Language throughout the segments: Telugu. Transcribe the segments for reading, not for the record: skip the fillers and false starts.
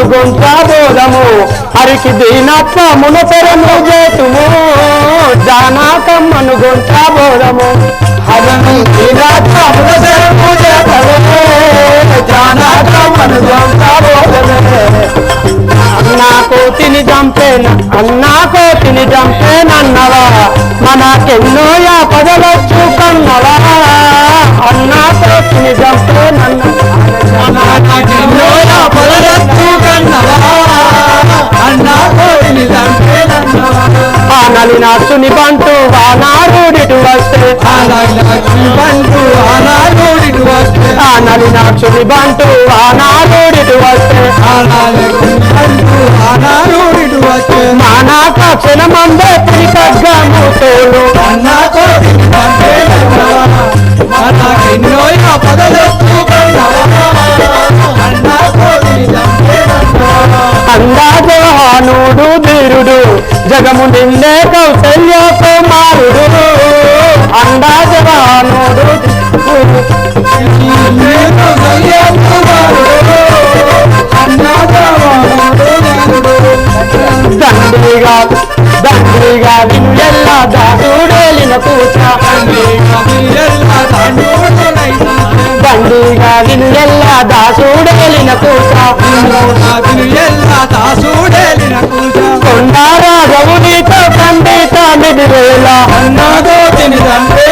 కమ్మనుగుంటా బోధము హరికి దీనత్వమును పెరము చేతుము జానా కమ్మనుగుంటా బోధము హరికి దీనత్వమును పెరము చేతుము జానా కమ్మనుగుంటా బోధమే అన్నా కోతిని చంపేనన్నవా మనకెన్నో పదవచ్చు కన్నవా అన్నా కోతిని చంపేనన్నవా నలినాక్షుని బంటూ ఆనాడుడిటు వస్తే నలినాక్షుని బంటూ ఆనాడుడిటు వస్తే మానాక క్షణమందే తిరిగము తోలు అందాజహానుడు ధీరుడు జగము నిన్నే కౌశల్య కుమారుడు అందాజహానుడు దండిగా విను ఎల్లా దాసుడేలిన పూచ దండిగా విను ఎల్లా దాసుడేలిన పూచ కొండారా రవునితో పండిత నిడివేళ అన్నాదో తినిదంటే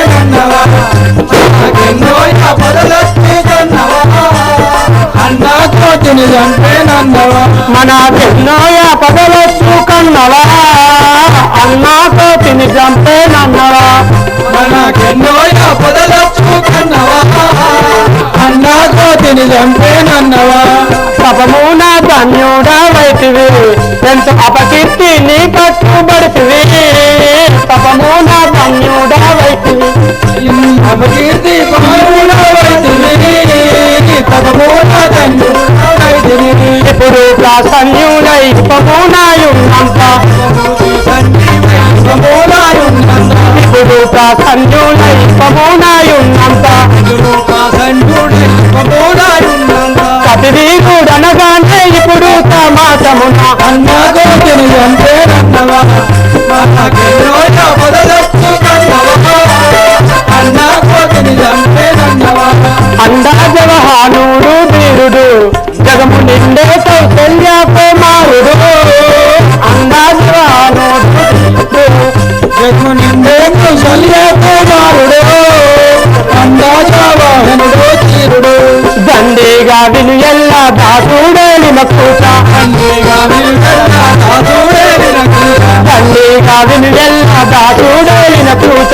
మనకెన్నోయ పదవచ్చు కన్నవా అన్నాతో తిని చంపేనన్నవా మనకెన్నోయ పదవచ్చు కన్నవా అన్నాతో తిని చంపేనన్నవా పాపమున ధన్యుడా వైతివి ఎంత అపకీర్తి నీ కట్టుబడితివి పాపమున ధన్యుడా వైతివి అపకీర్తి ఇప్పుడు ప్రాసన్యులై పమునాయున్నంత ఇప్పుడు ప్రాసన్యులై పమునాయున్నంత కతివీరుడనగానే ఇప్పుడు సమాసమున అన్నగోతిని అంతేనన్నవా అందాజవహానుడు ధీరుడు జగము నిండే కౌశల్య కుమారుడు అందాజవహానుడు జగము నిండే కౌశల్య కుమారుడు అందాజవాహనుడు ధీరుడు దండిగా విను ఎల్లా దాసుడేలిన పూచ దండిగా విను ఎల్లా దాసుడేలిన పూచ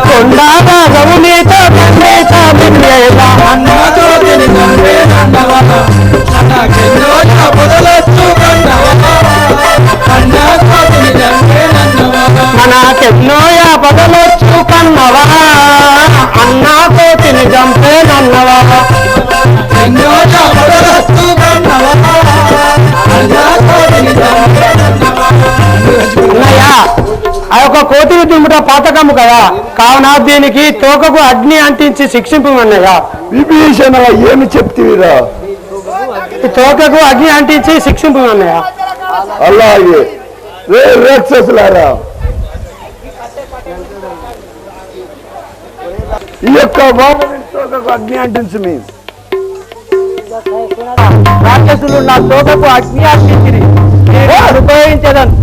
కొండాగా రవునితో పండిత విన్యేళ అన్నాతో మనకెన్నోయ పదలొచ్చు కన్నవా అన్నాతో తిని చంపేనన్నవా ఆ యొక్క కోతిని తుమ్ముట పాతకము కదా కావున దీనికి తోకకు అగ్ని అంటించి శిక్షింపమన్నయ్యా విభీషణ ఏమి చెప్తీరా తోకకు అగ్ని అంటించి శిక్షింపమన్నయ్యా అలాగే రాక్షసులారా ఈ యొక్క తోకకు అగ్ని అంటించు మీ రాక్షసులు నా తోకకు అగ్ని అంటించి అనుభవించదను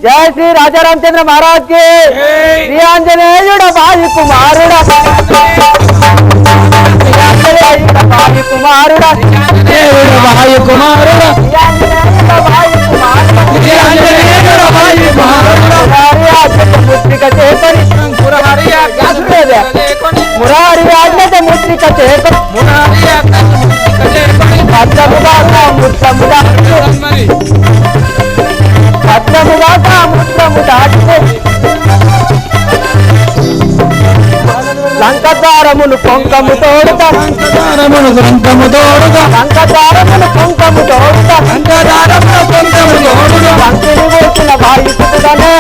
जय श्री राजा रामचंद्र महाराज के श्री आंजनेयुड भाई कुमारुड भाई कुमारुड भाई कुमारुड मुरारी आज्ञ मुद्रिक లంకదారమును పొంకము తోడుత లంకదారమును పొంకము తోడుత లంకదారమును పొంకము తోడుత లంకదారమును పొంకము తోడుత లంకిని వేసిన వాయుపుతుడనే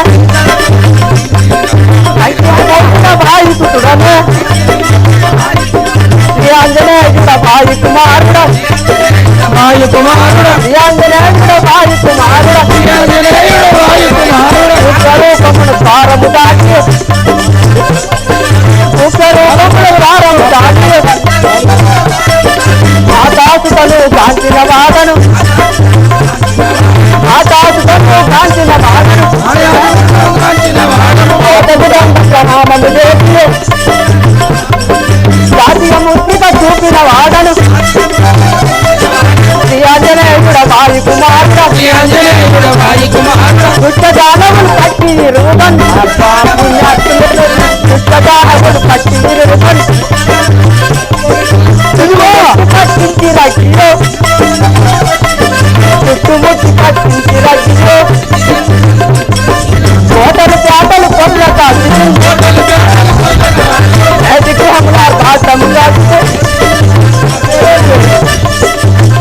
లంకిని వేసిన వాయుపుతుడనే వాయు కుమారుడ వాయు కుమారుడ శ్రీయాంజనేయుడ వాయు కుమారుడ ఆంజనేయుడు వాయు కుమారుడ ఉగ్రరూపమును సారము దాటి ఉగ్రరూపమును సారము దాటి ఆకాశుతను కాంచిన వాడను ఆకాశుతను కాంచిన వాడను కాంచిన వాడను ప్రణామము చేసి జాతీయ ముద్రిక చూపిన వాడను శ్రీ ఆంజనేయుడ వాయు కుమారుడ ఆంజనేయుడు వాయు కుమారుడ దుష్టదానవులు పట్టి రూపన్ దుష్టదానవులు పట్టి రూపన్ పట్టించి రక్షిలో చుట్టుముట్టి పట్టించి రక్షిలో కోటలు పేటలు కొల్ల కాదు విగ్రహముల భాషముగా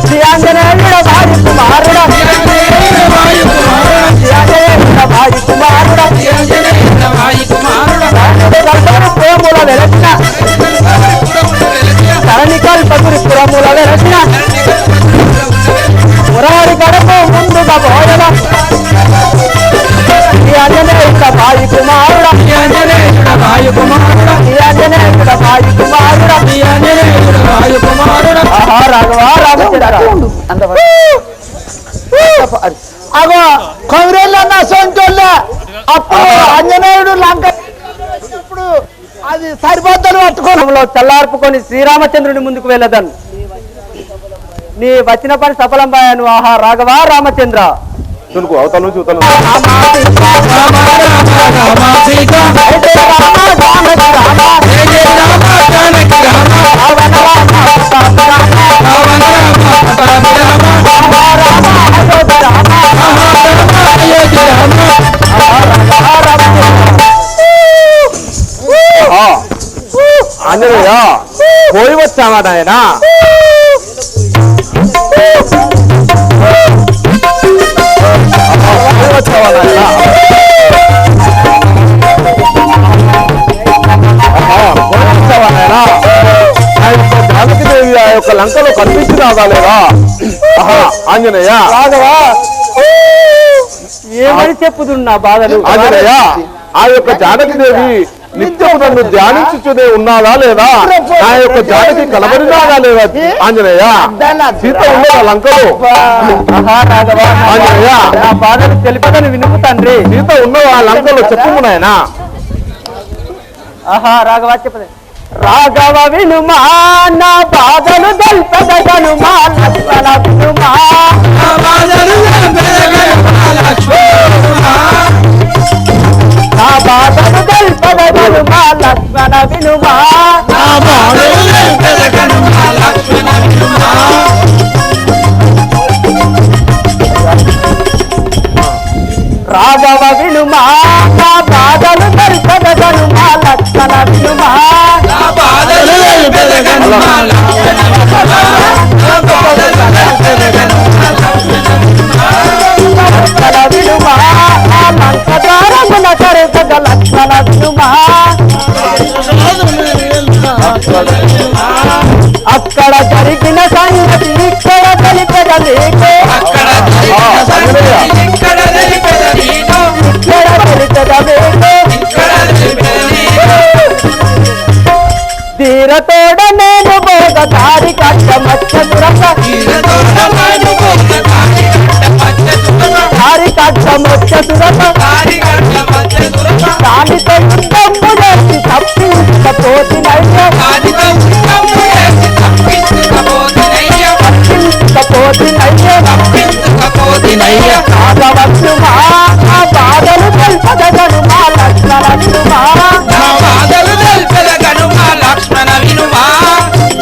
శ్రీ ఆంజనేయుడ వాయు కుమారుడ వాయు కుమారుడ శ్రీ ఆంజనేయుడ వాయు కుమారుడ ఆంజనేయుడు వాయు కుమారుడ పురముల వెలసిన ధరణి కల్పకురి పురముల వెలసిన మురారి గడపు ముందుగా బోయల శ్రీ ఆంజనేయుడ వాయు కుమారుడ ఆంజనేయుడు వాయు కుమారుడ శ్రీ ఆంజనేయుడ వాయు కుమారుడ ఆంజనేయుడు వాయు కుమారుడ ఆహా రాఘవ రామచంద్ర అగో కొమరేళ్ళన్న సొంటోళ్ళే అప్పుడు ఆంజనేయుడు లంక ఇప్పుడు అది సరిపోద్దని పట్టుకోను లో చల్లార్పుకొని శ్రీరామచంద్రుని ముందుకు వెళ్ళదను నీ వచ్చిన పని సఫలం బాయను ఆహా రాఘవ రామచంద్ర తునుకు అవతల నుంచి ఉతల రామ సీత జయ జయ రామ జానకి రామ జయ జయ రామ జానకి రామ రావణ రామ ప్రతాప రామ రావణ రామ ప్రతాప రామ రామ రామ అశోక రామ అయోధ్య రామ ఆంజనేయ పోయి వచ్చావా నాయన పోయి వచ్చావా నాయన పోయి వచ్చావా నాయన జానకి దేవి ఆ యొక్క లంకలో కనిపించినాదా లేదా ఆహా ఆంజనేయ రాఘవా ఏమని చెప్పుతున్నా బాధలు ఆంజనేయ ఆ యొక్క జానకి దేవి నిత్యము నన్ను ధ్యానించుతూనే ఉన్నాదా లేదా ఆ యొక్క జానకి కనబడినాదా లేదా ఆంజనేయ సీత ఉండదా లంకలో ఆహా రాఘవా ఆంజనేయ నా బాధలు తెలిపదని వినుము తండ్రి సీత ఉన్నదా ఆ లంకలో చెప్పుము నాయనా ఆహా రాఘవ చెప్పదు రాఘవ వినుమా నా బాధలు తెల్పదనుమా లక్ష్మణ వినుమా నా బాధలు తెల్పదనుమా లక్ష్మణ వినుమా రాఘవ వినుమా నా బాధలు తెల్పదనుమా లక్ష్మణ వినుమా లక్ష్మణ వినుమా ఆ లంక ద్వారమున కరుగగ లక్ష్మణ వినుమా అక్కడ జరిగిన సంగతి ఇక్కడ తెలిపద నీకు ఇక్కడ తెలిపద నీకు తీరతోడ నేను బోగ దారి కట్టమచ్చ దురక దారి కట్టమచ్చ దురక దానితో యుద్ధము చేసి తప్పించకపోతినయ్య తప్పించకపోతినయ్య రాఘవత్నుమా ఆ బాధలు తెల్పదనుమా లక్ష్మణ వినుమా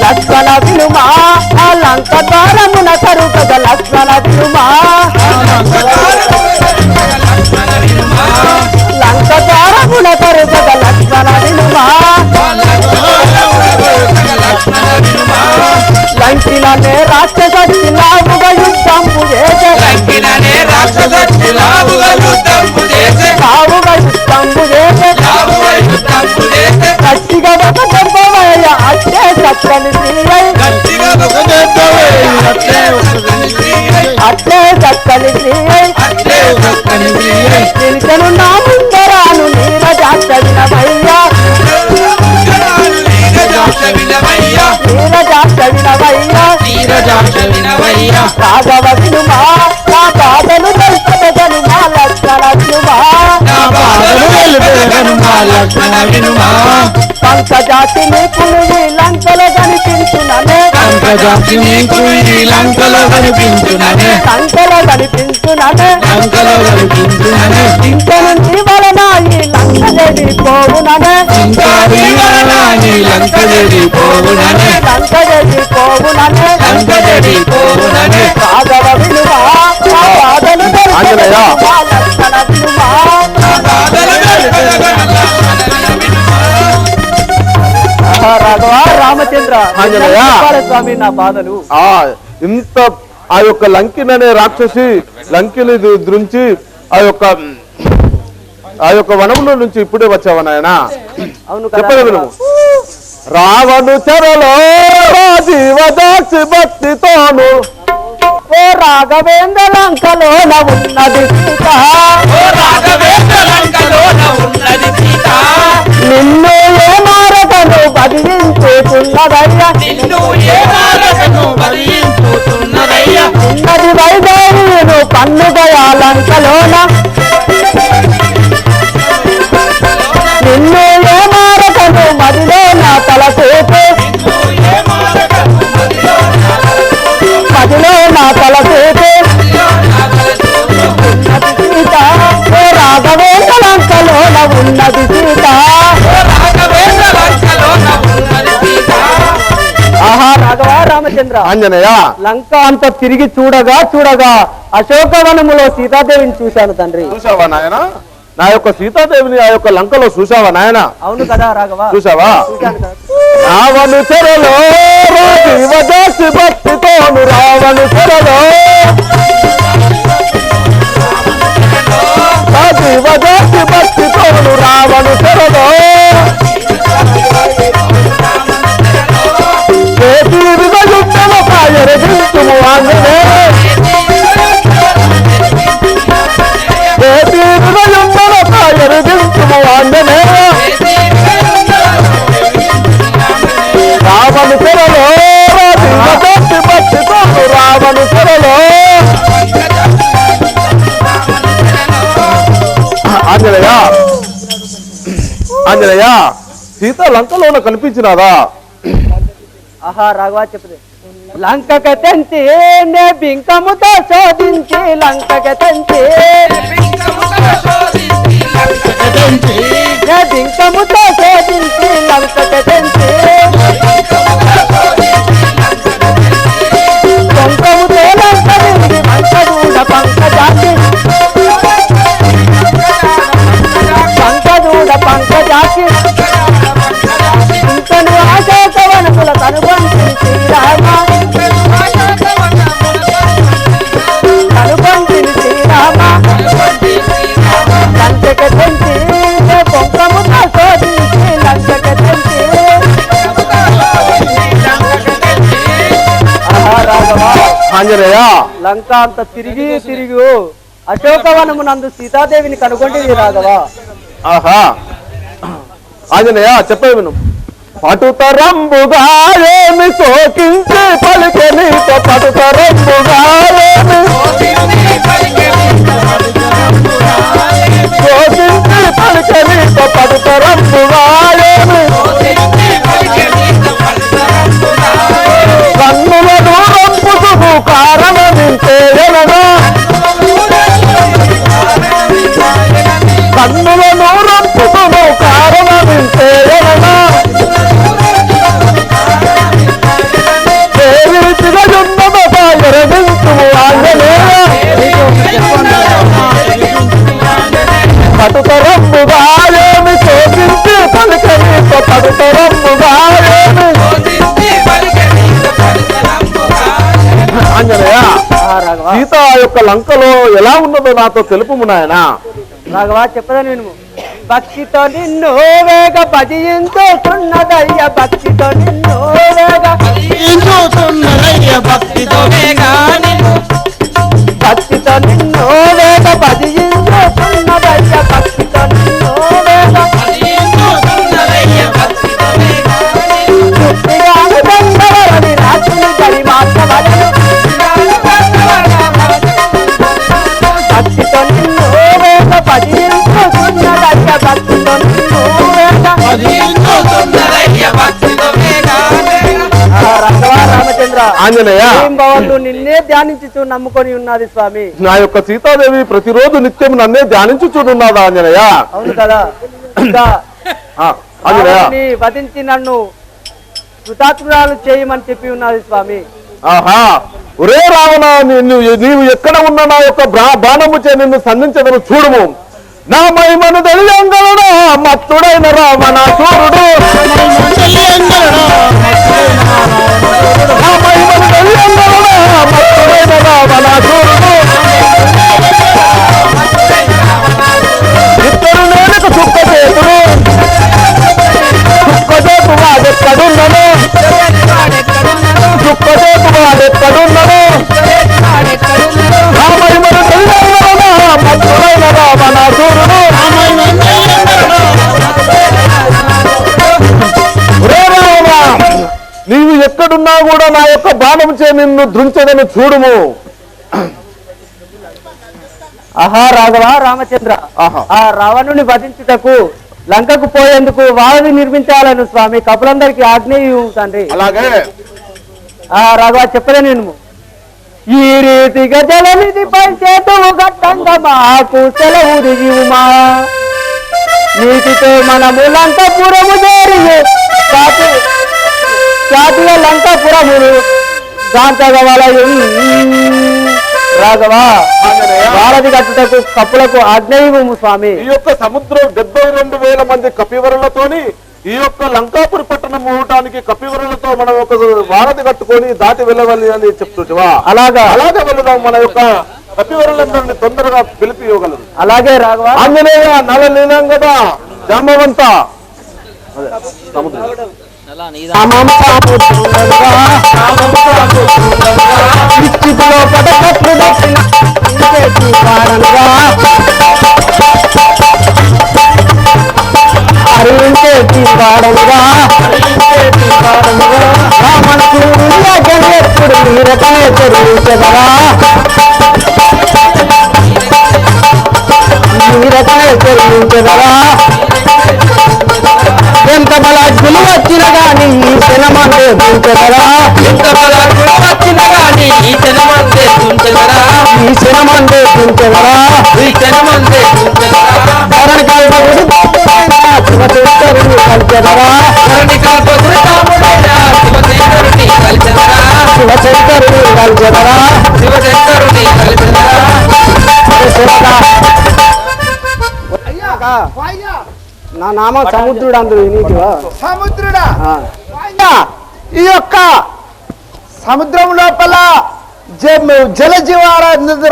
లక్ష్మణ వినుమా ఆ లంక ద్వారమున కరుగగ లక్ష్మణ వినుమా లంక ద్వారమున కరుగగ లక్ష్మణ వినుమా లంకిననే రాక్షసచ్చిలావుగా యుద్ధంపు చేసే కావుగా యుద్ధంపు చేసే గట్టిగా ఒక దెబ్బవయ్య అట్టే చక్కని శ్రీయై గట్టిగా చక్కని అదిలేవు చక్కని ప్రియ నిలిచను నా ముందరాను నీరజాక్ష వినవయ్యా నీరజాక్ష వినవయ్యా రాఘవ వినుమా నా బాధలు తెలుపదను మా లక్షణ వినుమా పంకజాతి నీకులు ఈ లంకలో కనిపించుననే పంకజాతి నీకు ఈ లంకలో కనిపించుననే లంకలో కనిపించుననే లంకలో కనిపించుననే ఇంక నుంచి వలన ఈ లంక పోవుననే ఇంకా నీ వలన నీ లంక పోవుననే లంక పోవుననే లంక పోవుననే రాఘవ వినుమా నా బాధలు తెలుపదను మా లక్షణ వినుమా రాఘవ రామచంద్ర ఆంజనేయ. స్వామి నా బాధలు ఇంత ఆ యొక్క లంకిననే రాక్షసి లంకిని దృంచి ఆ యొక్క వనంలో నుంచి ఇప్పుడే వచ్చావా నాయన అవును చెప్పదు కదా వినుము రావణు చెరలో జీవదాక్షి భక్తితోను ఓ రాఘవేంద్ర లంకలోన ఉన్నది సీత నిన్ను ఏ మారకను బదిలించుతున్నదయ్యా ఉన్నది వైదేహీను పన్నుగయా లంకలోన నిన్ను ఏ మారకను మదిలో నా తలసేపు మదిలో నా తలసేపు ఉన్నది సీత ఓ రాఘవేంద్ర లంకలోన ఉన్నది సీత ఆహా రాఘవ రామచంద్ర ఆంజనేయ లంక అంత తిరిగి చూడగా అశోకవనములో సీతాదేవిని చూశాను తండ్రి చూసావా నాయన నా యొక్క సీతాదేవిని ఆ యొక్క లంకలో చూసావా నాయన అవును కదా రాఘవ చూసావా చూశాను కదా. రావణు చెరలో జీవదాక్షి భక్తితోను రావణు చెరలో జీవదాక్షి భక్తితోను రావణు చెరలో యుద్ధము కాయరగించుము ఆంజనేయ యుద్ధము కాయరగించుము ఆంజనేయ రావణు చెరలో జీవదాక్షి భక్తితోను రావణు చెరలో ఆంజనేయ ఆంజనేయ సీత లంకలోన కనిపించినాదా ఆహా రాఘవ చెప్పదు లంకక తెంచి నే బింకముతో శోధించి లంకక తెంచి నే బింకముతో శోధించి లంకక తెంచి సొంతముతో లంక నిండి పంకదూడ పంకజాతి ఇంకను అశోకవనముల కనుగొంటి శ్రీరామ లంకక తెంచి పొంకముతో శోధించి లంకక తెంచి ఆంజనేయ లంక అంత తిరిగి అశోకవనమునందు సీతాదేవిని కనుగొంటివి రాఘవ ఆహా ఆంజనేయ చెప్పే విను పటుతరంబుగా ఏమి సోకించి పలికే నీతో పటుతరంబుగా ఏమి సోకించి పలికే నీతో పటుతరంబుగా ఏమి కన్నుల దూరం పుసుకు కారణమించేయనగా కన్నుల దూరం పుసుకు కారణమించేయనగా పటుతరంబుగా ఏమి శోధించి పలికే నీతో పటుతరంబుగా ఏమి ఆంజనేయ రాఘవ సీత యొక్క లంకలో ఎలా ఉన్నదో నాతో తెలుపుము నాయన రాఘవ చెప్పదని వినుము భక్తితో నిన్ను వేగ భజించుతున్నదయ్య భక్తితో నిన్ను వేగ భక్తితో భక్తితో రామచంద్ర ఆంజనేయ భవన్లు నిన్నే ధ్యానించుచు నమ్ముకొని ఉన్నది స్వామి. నా యొక్క సీతాదేవి ప్రతిరోజు నిత్యం నన్నే ధ్యానించుచున్నదా ఆంజనేయ? అవును కదా. ఇంకా ఆంజనేయ వధించి నన్ను కృతార్థురాలు చేయమని చెప్పి ఉన్నది స్వామి. ఆహా ఒరే రావణ, నీవు ఎక్కడ ఉన్న నా యొక్క బాణము చే నిన్ను సంధించదను చూడుము. నా మహిమను తెలియంగలడా మత్తుడైన రావణ చూరుడు. నా మహిమను తెలియంగలడా మత్తుడైన రావణ చూరుడు. ఇద్దరు నేలకు చుక్కచేతుడు. చుక్కచేతు వాడెక్కడున్నను. చుక్కచేతు వాడెక్కడున్నను. నా మహిమను తెలియంగలడా మత్తుడైన రావణ చూరుడు. నీవు ఎక్కడున్నా కూడా నా యొక్క బాణం చే నిన్ను దృంచదని చూడుము. ఆహా రాఘవ రామచంద్ర, ఆ రావణుని వధించుటకు లంకకు పోయేందుకు వారధి నిర్మించాలను స్వామి. కపులందరికీ ఆజ్ఞేయు తండ్రి. అలాగే ఆ రాఘవ చెప్పలే నేను. ఈ రీతిగా జలనిధిపై చేతువు గట్టంగా మాకు సెలవు దిగుమా. నీటితో మనము లంకాపురము చేరి జాతీయ లంకాపురములు శాంతగవలయం. రాఘవ వారధి కట్టుటకు కప్పులకు ఆజ్ఞేయము స్వామి. ఈ యొక్క సముద్రం 72,000 మంది కపివరులతోని ఈ యొక్క లంకాపురి పట్టణం ఊటానికి కపివరులతో మనం ఒక వారధి కట్టుకొని దాటి వెళ్ళవాలి అని చెప్తుంటివా? అలాగే వెళదాం. మన యొక్క కపివరులందరినీ తొందరగా పిలిపి ఇవ్వగలరు. అలాగే రాఘవ. ఆంజనేయ నల లీనం కదా జాంబవంత సముద్రం ఎంత బలాజ్ఞులు వచ్చిన గాని ఈ శనమందే దుంచెదరా. ఎంత బలాజ్ఞులు వచ్చిన గాని ఈ శనమందే దుంచెదరా. ఈ శనమందే దుంచెదరా. ఈ శనమందే దుంచెదరా. ధరణి కల్పకుడు శివశంకరుని కలిచెదరా. ధరణి కల్పకుడు శివశంకరుని కలిచెదరా. శివశంకరుని కలిచెదరా. శివశంకరుని కలిచెదరా. నా నామం సముద్రుడు. అందరూ నీటివా సముద్రుడా? ఈ యొక్క సముద్రం లోపల జలజీవ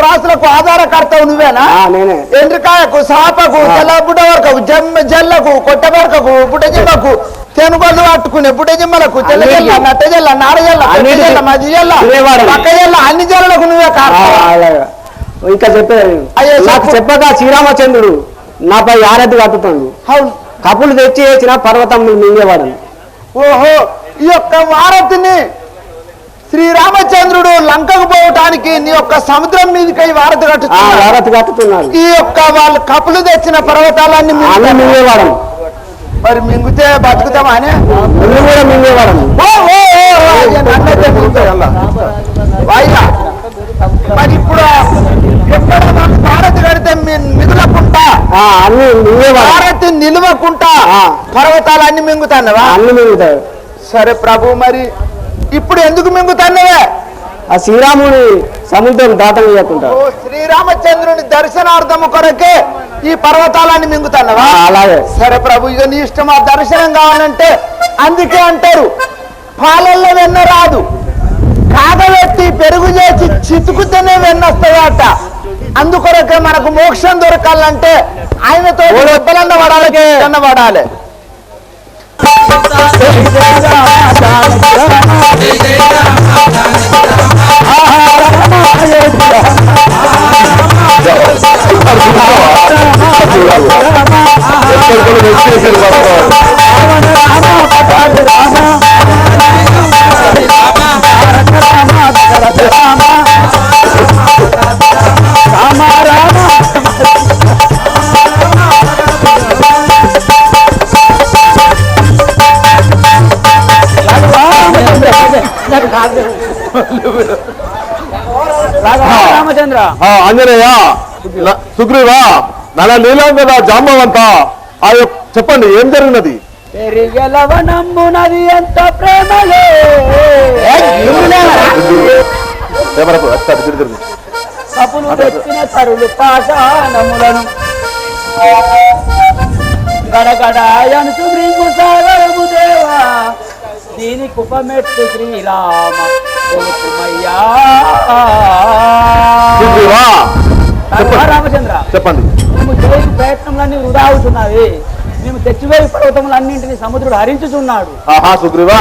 రాసులకు ఆధారకర్తవు నువ్వేనా? నేనే. ఎండ్రికాయకు, సాపకు, తెల్లబుడ్డవరకు, జల్లకు, కొట్టబరకకు, బుడ్డజిమ్మకు, తెనుగొల్లు పట్టుకునే బుడ్డజిమ్మలకు, తెల్లజల్ల, నట్టజల్ల, నారజల్ల, మధ్యజల్ల, పక్కజల్ల, అన్ని జల్లకు నువ్వే కారణం. ఇంకా చెప్పారు. నాకు చెప్పగా శ్రీరామచంద్రుడు నాపై ఆరతి కట్టుతాడు. అవును. కప్పులు తెచ్చి వేసిన పర్వతం మింగేవాడని. ఓహో, ఈ యొక్క వారతిని శ్రీరామచంద్రుడు లంకకు పోవటానికి నీ యొక్క సముద్రం మీదకి వారతి కట్టుతున్నాడు. ఈ యొక్క వాళ్ళు కప్పులు తెచ్చిన పర్వతాలన్నీ మింగేవాడని. మరి మింగితే బతుకుతామా అని కూడా మింగేవాడని. మరి ఇప్పుడు ఎక్కడ భారతి కడితే మిగులకుంటా భారతి నిలువకుంటా పర్వతాలన్నీ మింగుతాన్నవా? అన్ని మింగుతాయి. సరే ప్రభు, మరి ఇప్పుడు ఎందుకు మింగుతాన్నవే? ఆ శ్రీరాముడి సముద్రం దాటలేకుండా శ్రీరామచంద్రుని దర్శనార్థము కొరకే ఈ పర్వతాలన్నీ మింగుతాన్నవా? అలాగే. సరే ప్రభు, ఇక నీ ఇష్టం. ఆ దర్శనం కావాలంటే అందుకే అంటారు పాలల్లో వెన్న రాదు, కాగబెట్టి పెరుగు చేసి చితుకుతేనే వెన్నొస్తాయట. అందుకొరకే మనకు మోక్షం దొరకాలంటే ఆయనతో దెబ్బలన్న పడాలి, కన్న పడాలి. రామచంద్ర ఆంజనేయ సుగ్రీవా నాన్న నీలాంగద జాంబవంత చెప్పండి ఏం జరిగినది? పెరిగెలవనమ్మునది ఎంత ప్రేమలే కపులు తెచ్చిన తరులు పాషాణములను గడగడాయను సుగ్రీవు సాగరము దేవా దీని కుపమెట్టు శ్రీరామ తెలుపుమయ్యా. రామచంద్ర చెప్పండి. మేము చేయని ప్రయత్నములన్నీ వృధా అవుతున్నవి. మేము తెచ్చివేయి పర్వతములన్నింటినీ సముద్రుడు హరించుచున్నాడు. సుగ్రీవా